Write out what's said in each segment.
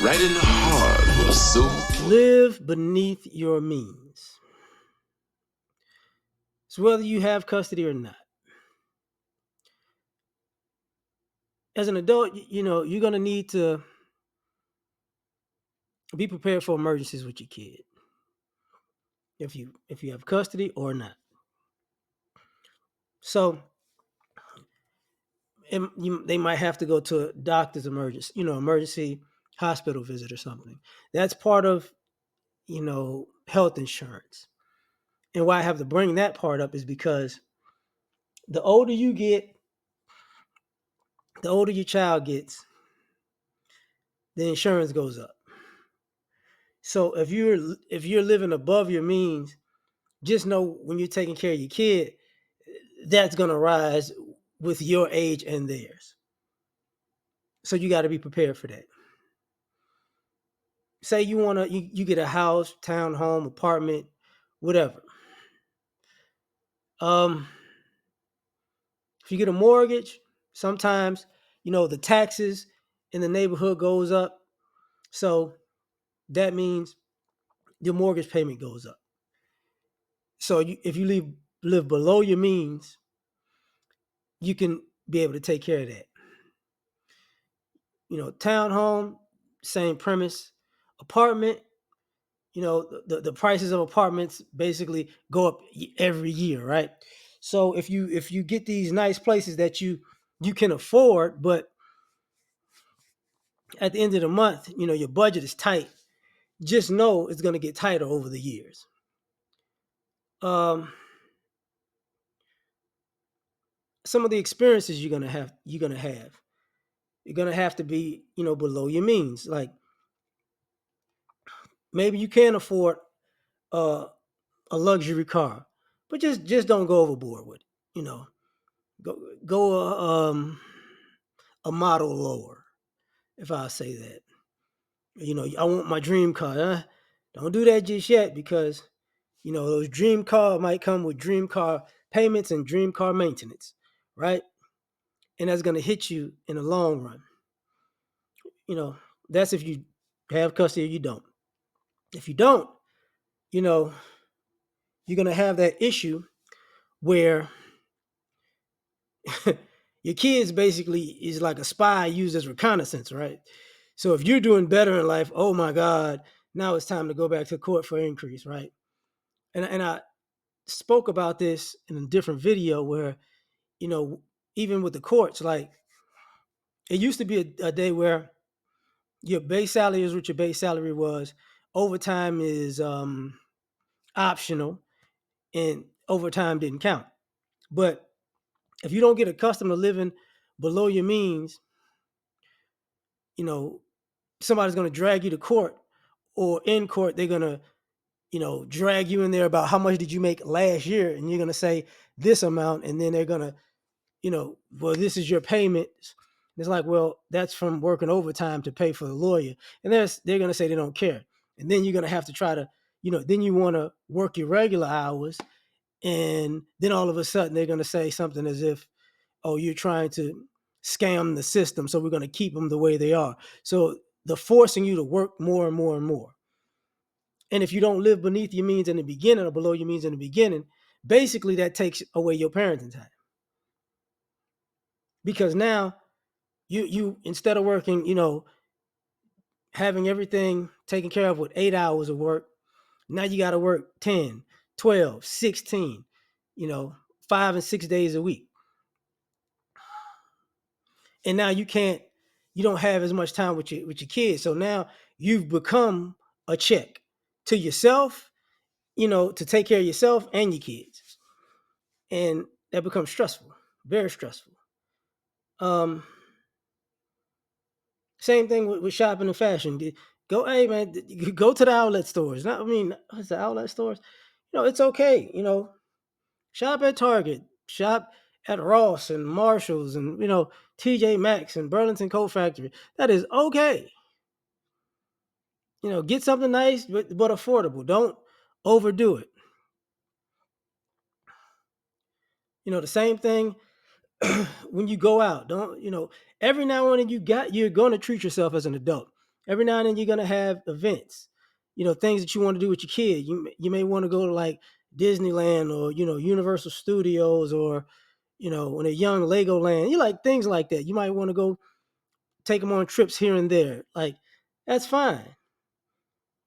right in the heart of soul. Live beneath your means. So whether you have custody or not, as an adult, you're gonna need to be prepared for emergencies with your kid, if you have custody or not. So they might have to go to a doctor's emergency, emergency hospital visit or something. That's part of health insurance. And why I have to bring that part up is because the older you get, the older your child gets, the insurance goes up. So if you're living above your means, just know when you're taking care of your kid, that's going to rise with your age and theirs. So you got to be prepared for that. Say you get a house, townhome, apartment, whatever. Um, if you get a mortgage, sometimes the taxes in the neighborhood goes up, so that means your mortgage payment goes up. So if you live below your means, you can be able to take care of that. Townhome, same premise. Apartment, the prices of apartments basically go up every year, right? So if you get these nice places that you can afford, but at the end of the month, your budget is tight, just know it's going to get tighter over the years. Um, some of the experiences you're gonna have to be below your means. Like maybe you can't afford uh, a luxury car, but just don't go overboard with it. Go a model lower, if I say that. I want my dream car. Don't do that just yet, because those dream car might come with dream car payments and dream car maintenance, right? And that's going to hit you in the long run. You know, that's if you have custody or you don't. If you don't, you know, you're going to have that issue where your kids basically is like a spy used as reconnaissance, right? So if you're doing better in life, oh my God, now it's time to go back to court for increase, right? And I spoke about this in a different video where, you know, even with the courts, like it used to be a day where your base salary is what your base salary was. Overtime is optional, and overtime didn't count. But if you don't get accustomed to living below your means, you know, somebody's going to drag you to court, or in court, they're going to, drag you in there about how much did you make last year. And you're going to say this amount. And then they're going to, well, this is your payment. It's like, well, that's from working overtime to pay for the lawyer. And they're going to say they don't care. And then you're going to have to try to, then you want to work your regular hours. And then all of a sudden they're going to say something as if, oh, you're trying to scam the system, so we're going to keep them the way they are. So they're forcing you to work more and more and more. And if you don't live beneath your means in the beginning or below your means in the beginning, basically that takes away your parenting time. Because now you instead of working, having everything taken care of with 8 hours of work, now you got to work 10, 12, 16, 5 and 6 days a week. And now you don't have as much time with your kids. So now you've become a check to yourself, to take care of yourself and your kids. And that becomes stressful, very stressful. Um, Same thing with shopping and fashion. Go, hey man, go to the outlet stores. Not, I mean, what's the outlet stores? It's okay. Shop at Target, shop at Ross and Marshalls and TJ Maxx and Burlington Coat Factory. That is okay. Get something nice but affordable. Don't overdo it. The same thing when you go out. Don't, every now and then you're going to treat yourself as an adult. Every now and then you're gonna have events, things that you want to do with your kid. You may want to go to like Disneyland or Universal Studios or when they're young Legoland. You like things like that. You might want to go take them on trips here and there. Like that's fine,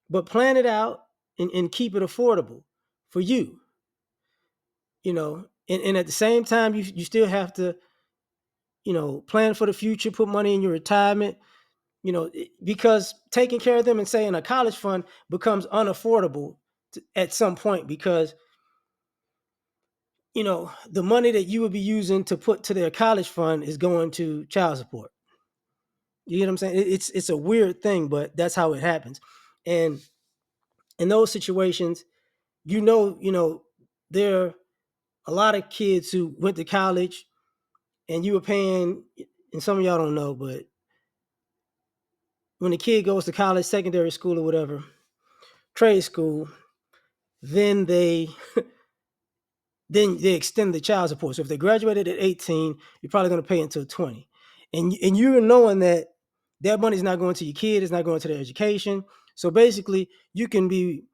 but plan it out and keep it affordable for you. And at the same time you still have to plan for the future, put money in your retirement, because taking care of them and saying a college fund becomes unaffordable at some point because the money that you would be using to put to their college fund is going to child support. You get what I'm saying? It's a weird thing, but that's how it happens. And in those situations, there are a lot of kids who went to college and you were paying, and some of y'all don't know, but when a kid goes to college, secondary school or whatever, trade school, then they extend the child support. So if they graduated at 18, you're probably going to pay until 20. And you're knowing that money's not going to your kid, it's not going to their education. So basically, you can be,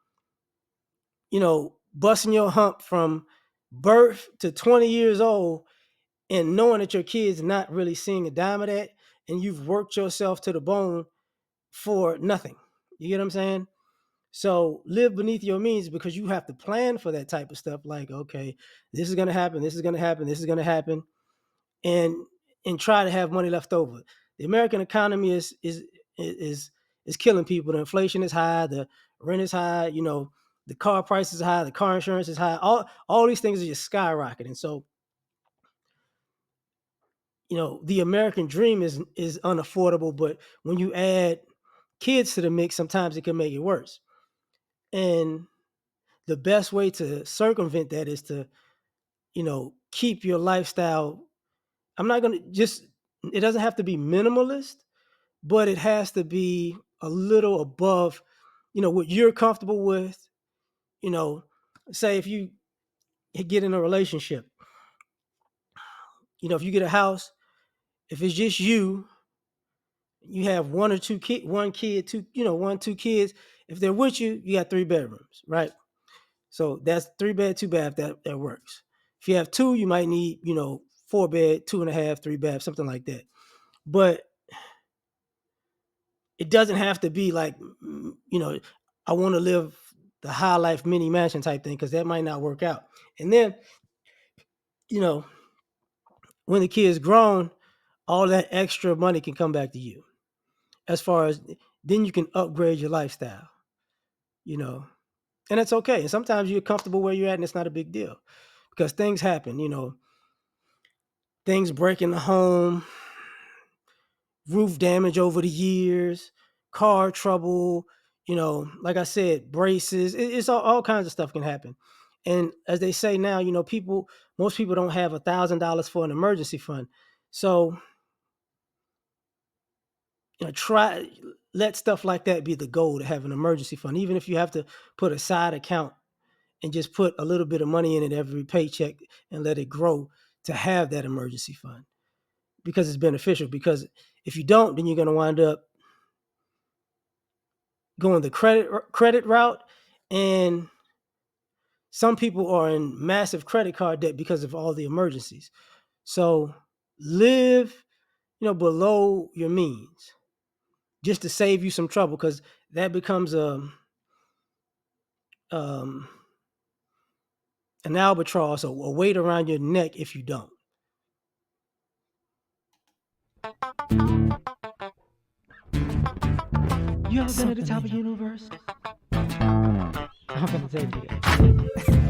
busting your hump from birth to 20 years old and knowing that your kid's not really seeing a dime of that, and you've worked yourself to the bone for nothing. You get what I'm saying? So live beneath your means because you have to plan for that type of stuff. Like, okay, this is going to happen. This is going to happen. This is going to happen, and try to have money left over. The American economy is killing people. The inflation is high. The rent is high. The car prices are high. The car insurance is high. All these things are just skyrocketing. So the American dream is unaffordable. But when you add kids to the mix, sometimes it can make it worse. And the best way to circumvent that is to, keep your lifestyle. I'm not going to just, it doesn't have to be minimalist, but it has to be a little above, what you're comfortable with. You know, say if you get in a relationship, if you get a house, if it's just you have one kid, two, one, two kids. If they're with you, you got 3 bedrooms, right? So that's 3 bed, 2 bath. That works. If you have two, you might need 4 bed, 2.5, 3 bath, something like that. But it doesn't have to be like I want to live the high life mini mansion type thing because that might not work out. And then you know when the kid's grown, all that extra money can come back to you. As far as then you can upgrade your lifestyle. You know, and it's okay. And sometimes you're comfortable where you're at, and it's not a big deal because things happen. Things break in the home, roof damage over the years, car trouble, like I said, braces. It's all kinds of stuff can happen. And as they say now, most people don't have $1,000 for an emergency fund. So, try let stuff like that be the goal to have an emergency fund, even if you have to put a side account and just put a little bit of money in it every paycheck and let it grow to have that emergency fund because it's beneficial. Because if you don't, then you're going to wind up going the credit route, and some people are in massive credit card debt because of all the emergencies. So live, below your means just to save you some trouble because that becomes um, an albatross or a weight around your neck if you don't. You ever been at the top of the universe? I'm gonna take you there.